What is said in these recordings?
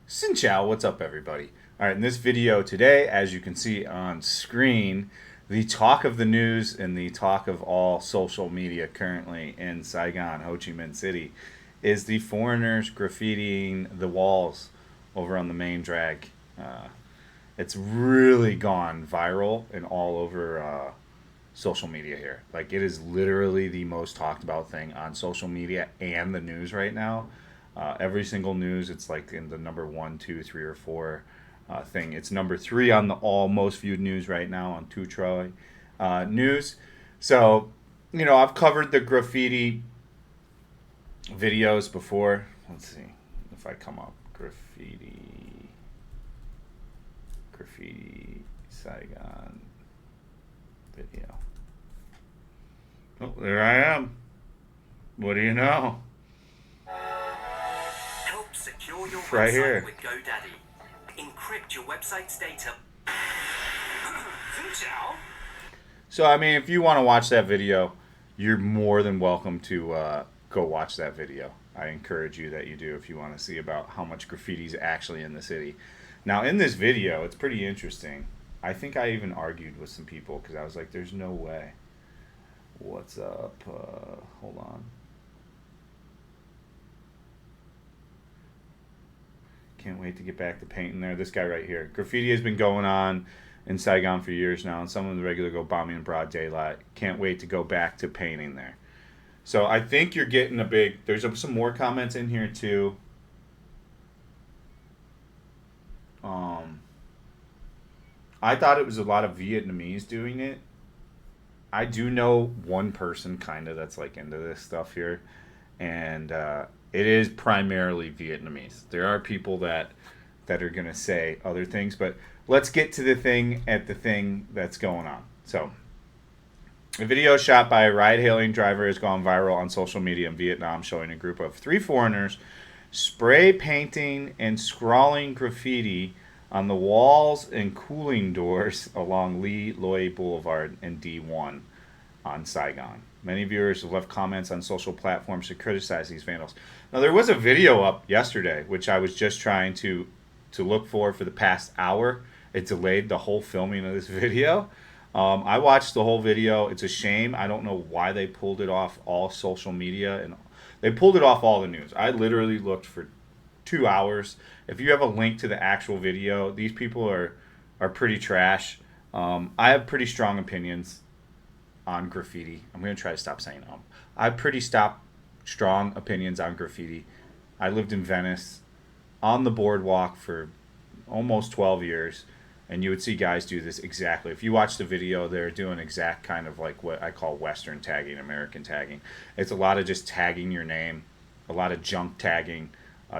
Xin chao, what's up everybody? Alright, in this video today, as you can see on screen, the talk of the news and the talk of all social media currently in Saigon, Ho Chi Minh City, is the foreigners graffitiing the walls over on the main drag. It's really gone viral and all over social media here. Like, it is literally the most talked about thing on social media and the news right now. Every single news, it's like in the number one, two, three, or four thing. It's number three on the all most viewed news right now on Two Troy News. So, I've covered the graffiti videos before. Let's see if I come up. Graffiti Saigon video. Oh, there I am. What do you know? Help secure your Right website here. with GoDaddy. Encrypt your website's data. So, I mean, if you want to watch that video, you're more than welcome to go watch that video. I encourage you that you do if you want to see about how much graffiti is actually in the city. Now, in this video, it's pretty interesting. I think I even argued with some people because I was like, there's no way. What's up? Hold on. Can't wait to get back to painting there. This guy right here. Graffiti has been going on in Saigon for years now, and some of the regular go bombing in broad daylight. Can't wait to go back to painting there. So I think you're getting a big... There's some more comments in here, too. I thought it was a lot of Vietnamese doing it. I do know one person, kind of, that's like into this stuff here. And it is primarily Vietnamese. There are people that are going to say other things, but let's get to the thing that's going on. So, a video shot by a ride-hailing driver has gone viral on social media in Vietnam, showing a group of three foreigners spray painting and scrawling graffiti on the walls and cooling doors along Lee Loy Boulevard and D1 on Saigon. Many viewers have left comments on social platforms to criticize these vandals. Now, there was a video up yesterday, which I was just trying to look for the past hour. It delayed the whole filming of this video. I watched the whole video. It's a shame. I don't know why they pulled it off all social media, and they pulled it off all the news. I literally looked for 2 hours. If you have a link to the actual video, these people are pretty trash. I have pretty strong opinions on graffiti. I'm going to try to stop saying I have pretty strong opinions on graffiti. I lived in Venice on the boardwalk for almost 12 years, and you would see guys do this exactly. If you watch the video, they're doing exact kind of like what I call Western tagging, American tagging. It's a lot of just tagging your name, a lot of junk tagging.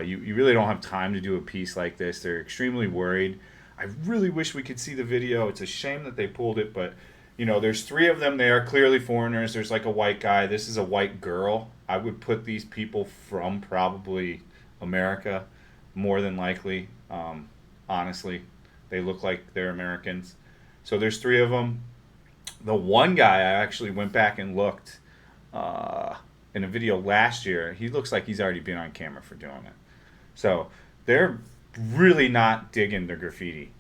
You really don't have time to do a piece like this. They're extremely worried. I really wish we could see the video. It's a shame that they pulled it, but there's three of them. They are clearly foreigners. There's like a white guy. This is a white girl. I would put these people from probably America, more than likely. Honestly, they look like they're Americans. So there's three of them. The one guy, I actually went back and looked in a video last year. He looks like he's already been on camera for doing it. So they're really not digging the graffiti.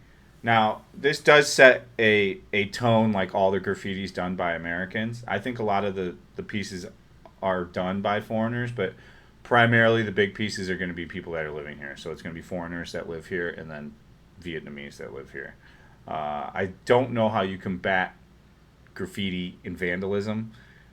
Now, this does set a tone like all the graffiti's done by Americans. I think a lot of the pieces are done by foreigners, but primarily the big pieces are going to be people that are living here. So it's going to be foreigners that live here and then Vietnamese that live here. I don't know how you combat graffiti and vandalism.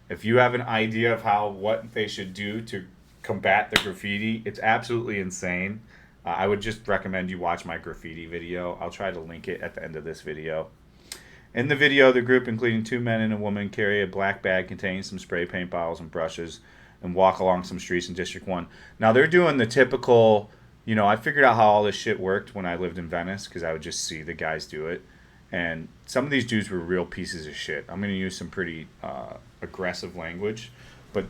If you have an idea of what they should do to combat the graffiti, it's absolutely insane. I would just recommend you watch my graffiti video. I'll try to link it at the end of this video. In the video, the group, including two men and a woman, carry a black bag containing some spray paint bottles and brushes and walk along some streets in District 1. Now, they're doing the typical, I figured out how all this shit worked when I lived in Venice because I would just see the guys do it. And some of these dudes were real pieces of shit. I'm going to use some pretty aggressive language. But,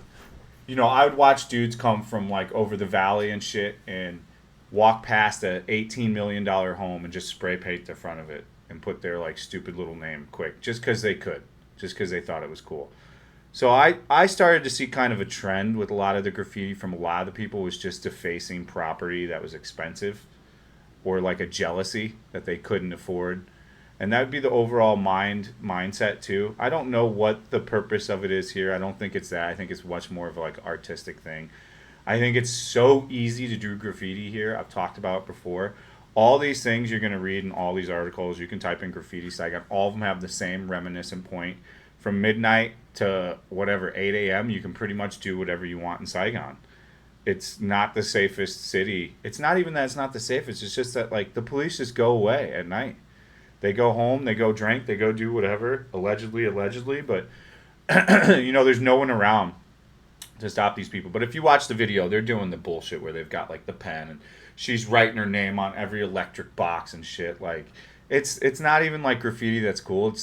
I would watch dudes come from, like, over the valley and shit and walk past a $18 million home and just spray paint the front of it and put their, like, stupid little name quick just because they could, just because they thought it was cool. So I started to see kind of a trend with a lot of the graffiti from a lot of the people was just defacing property that was expensive. or like a jealousy that they couldn't afford. And that would be the overall mindset too. I don't know what the purpose of it is here. I don't think it's that. I think it's much more of like artistic thing. I think it's so easy to do graffiti here. I've talked about it before. All these things you're going to read in all these articles, you can type in graffiti Saigon. All of them have the same reminiscent point. From midnight to whatever, 8 a.m., you can pretty much do whatever you want in Saigon. It's not the safest city. It's not even that it's not the safest. It's just that, like, the police just go away at night. They go home, they go drink, they go do whatever, allegedly, but, there's no one around to stop these people. But if you watch the video, they're doing the bullshit where they've got like the pen and she's writing her name on every electric box and shit. Like it's not even like graffiti that's cool.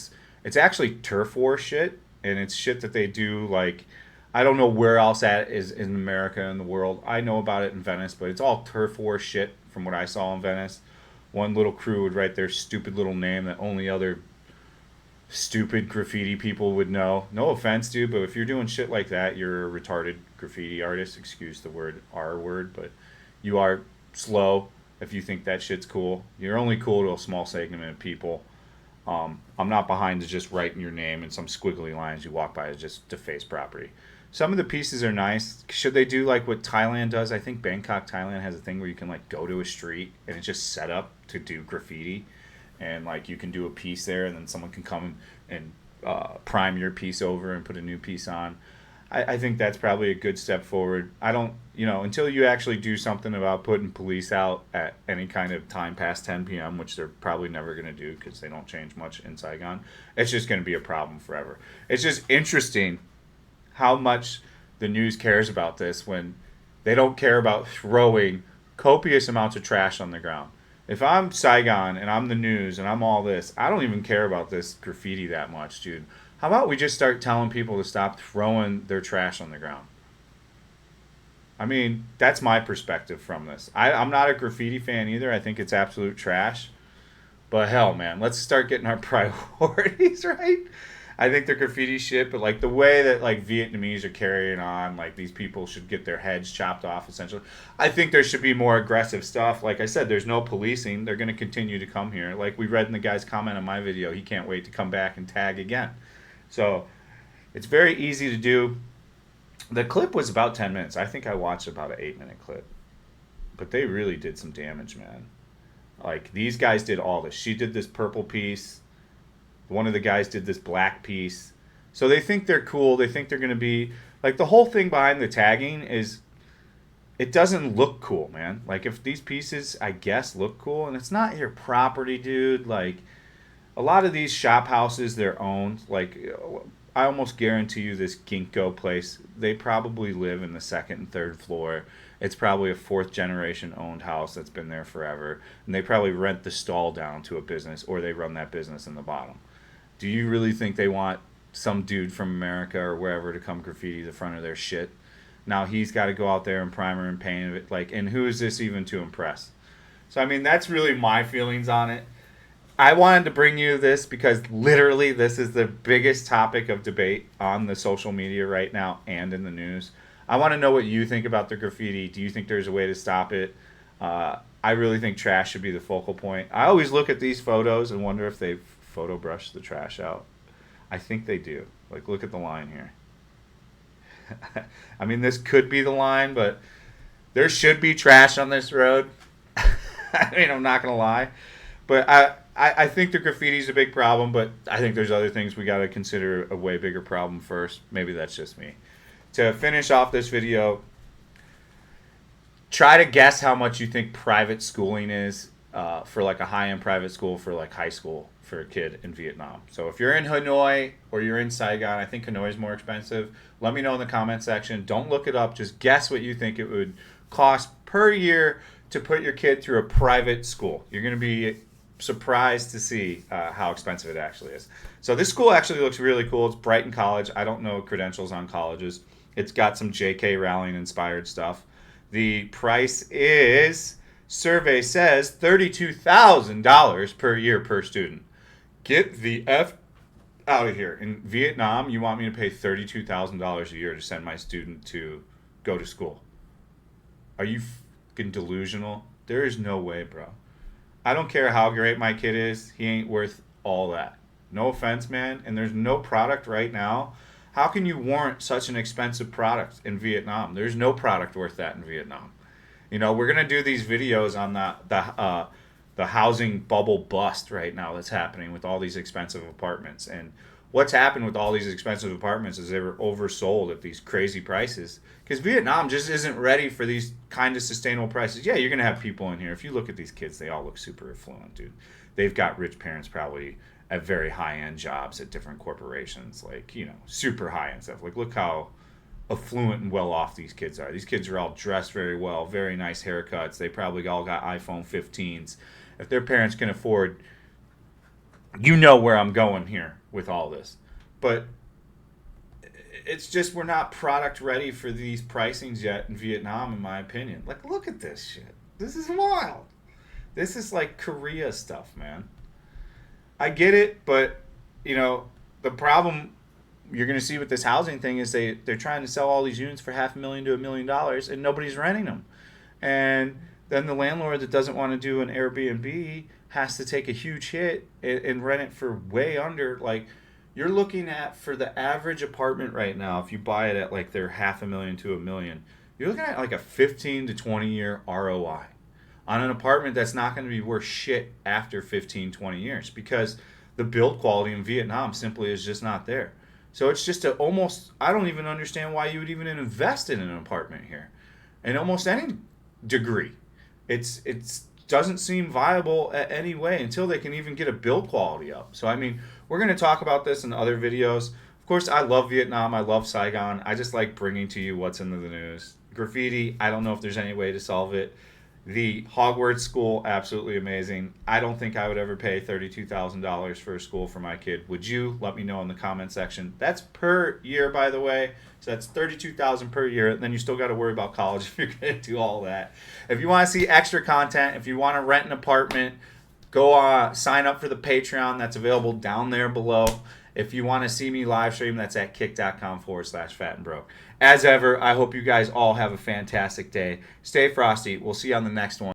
It's actually turf war shit, and it's shit that they do like I don't know where else that is in America and the world. I know about it in Venice, but it's all turf war shit from what I saw in Venice. One little crew would write their stupid little name that only other stupid graffiti people would know. No offense, dude, but if you're doing shit like that, you're a retarded graffiti artist. Excuse the word R word, but you are slow if you think that shit's cool. You're only cool to a small segment of people. I'm not behind to just writing your name and some squiggly lines you walk by to just deface property. Some of the pieces are nice. Should they do like what Thailand does? I think Bangkok, Thailand has a thing where you can like go to a street and it's just set up to do graffiti, and like you can do a piece there, and then someone can come and prime your piece over and put a new piece on. I think that's probably a good step forward. I don't, until you actually do something about putting police out at any kind of time past 10 p.m., which they're probably never going to do because they don't change much in Saigon, it's just going to be a problem forever. It's just interesting how much the news cares about this when they don't care about throwing copious amounts of trash on the ground. If I'm Saigon and I'm the news and I'm all this, I don't even care about this graffiti that much, dude. How about we just start telling people to stop throwing their trash on the ground? I mean, that's my perspective from this. I'm not a graffiti fan either. I think it's absolute trash. But hell, man, let's start getting our priorities right. I think they're graffiti shit, but like the way that like Vietnamese are carrying on, like these people should get their heads chopped off essentially. I think there should be more aggressive stuff. Like I said, there's no policing. They're going to continue to come here. Like we read in the guy's comment on my video, he can't wait to come back and tag again. So it's very easy to do. The clip was about 10 minutes. I think I watched about an 8-minute clip. But they really did some damage, man. Like these guys did all this. She did this purple piece. One of the guys did this black piece. So they think they're cool. They think they're going to be... Like the whole thing behind the tagging is... It doesn't look cool, man. Like if these pieces, I guess, look cool. And it's not your property, dude. Like... A lot of these shop houses, they're owned. Like, I almost guarantee you this Ginkgo place, they probably live in the second and third floor. It's probably a fourth generation owned house that's been there forever. And they probably rent the stall down to a business, or they run that business in the bottom. Do you really think they want some dude from America or wherever to come graffiti the front of their shit? Now he's got to go out there and primer and paint it. Like, and who is this even to impress? So, I mean, that's really my feelings on it. I wanted to bring you this because literally this is the biggest topic of debate on the social media right now and in the news. I want to know what you think about the graffiti. Do you think there's a way to stop it? I really think trash should be the focal point. I always look at these photos and wonder if they've photo brushed the trash out. I think they do. Like, look at the line here. I mean, this could be the line, but there should be trash on this road. I mean, I'm not going to lie. But I think the graffiti is a big problem, but I think there's other things we got to consider a way bigger problem first. Maybe that's just me. To finish off this video, try to guess how much you think private schooling is for like a high-end private school for like high school for a kid in Vietnam. So if you're in Hanoi or you're in Saigon, I think Hanoi is more expensive. Let me know in the comment section. Don't look it up. Just guess what you think it would cost per year to put your kid through a private school. You're going to be surprised to see how expensive it actually is. So this school actually looks really cool. It's Brighton College. I don't know credentials on colleges. It's got some J.K. Rowling inspired stuff. The price is, survey says, $32,000 per year per student. Get the F out of here. In Vietnam, you want me to pay $32,000 a year to send my student to go to school? Are you fucking delusional? There is no way, bro. I don't care how great my kid is, he ain't worth all that. No offense, man. And there's no product right now. How can you warrant such an expensive product in Vietnam? There's no product worth that in Vietnam. You know, we're gonna do these videos on the housing bubble bust right now that's happening with all these expensive apartments. And what's happened with all these expensive apartments is they were oversold at these crazy prices because Vietnam just isn't ready for these kind of sustainable prices. Yeah, you're gonna have people in here. If you look at these kids, they all look super affluent, dude. They've got rich parents probably at very high end jobs at different corporations, like, you know, super high end stuff. Like, look how affluent and well off these kids are. These kids are all dressed very well, very nice haircuts. They probably all got iPhone 15s. If their parents can afford, you know where I'm going here with all this. But it's just we're not product ready for these pricings yet in Vietnam, in my opinion. Like, look at this shit. This is wild. This is like Korea stuff, man. I get it, but you know, the problem you're going to see with this housing thing is they're trying to sell all these units for $500,000 to $1 million, and nobody's renting them. And then the landlord that doesn't want to do an Airbnb has to take a huge hit and rent it for way under. Like, you're looking at, for the average apartment right now, if you buy it at like their $500,000 to $1 million, you're looking at like a 15 to 20 year ROI on an apartment that's not going to be worth shit after 15, 20 years because the build quality in Vietnam simply is just not there. So it's just I don't even understand why you would even invest in an apartment here in almost any degree. It's doesn't seem viable at any way until they can even get a build quality up. So I mean, we're going to talk about this in other videos. Of course, I love Vietnam. I love Saigon. I just like bringing to you what's in the news. Graffiti, I don't know if there's any way to solve it. The Hogwarts school, absolutely amazing. I don't think I would ever pay $32,000 for a school for my kid. Would you? Let me know in the comment section. That's per year, by the way. So that's $32,000 per year. And then you still got to worry about college if you're going to do all that. If you want to see extra content, if you want to rent an apartment, go sign up for the Patreon. That's available down there below. If you want to see me live stream, that's at kick.com/fatandbroke. As ever, I hope you guys all have a fantastic day. Stay frosty. We'll see you on the next one.